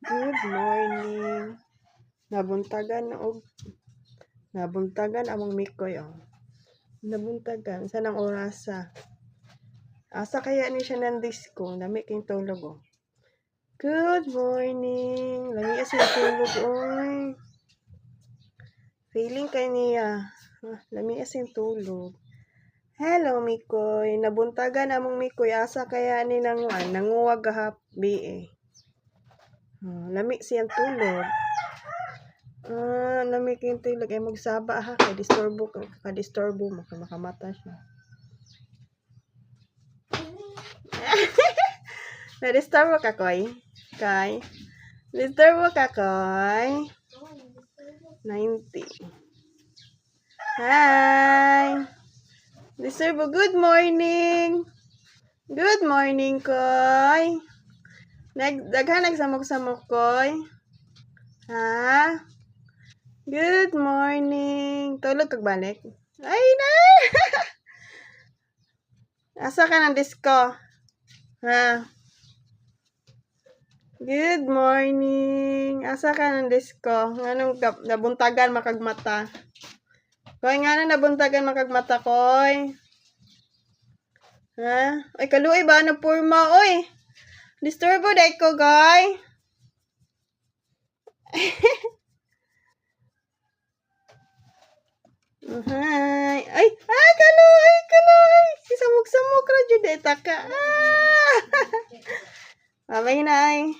Good morning. Nabuntagan among mikoy oh. Nabuntagan sa nang orasa. Asa kaya ni siya ng disco, nami king tulog oh. Good morning. Lami as tulog oy. Feeling kay niya. Lami as tulog. Hello mikoy. Nabuntagan among mikoy asa kaya ni nanguwag gahabi eh. Lami siyang tulog. Lami king tulog ay magsaba ha kay disturbo mo kay makamata siya. Na-disturbo ka koy? Kay? Disturbo ka koy? 90. Hi! Disturbo, good morning! Good morning, koy! Daghan nagsamok-samok, koy? Ha? Good morning! Tulog kag balik? Ay na! Asa ka ng disco? Ha? Good morning! Asa ka ng disco? Anong nabuntagan makagmata? Koy, nga nabuntagan makagmata, koy? Ha? Ay, kaluoy ba? Nagpurma, oy! Disturbo day ko, guy! Hi! Ay, kaluoy! Samok-samok ra jud eta ka. Babay na ay.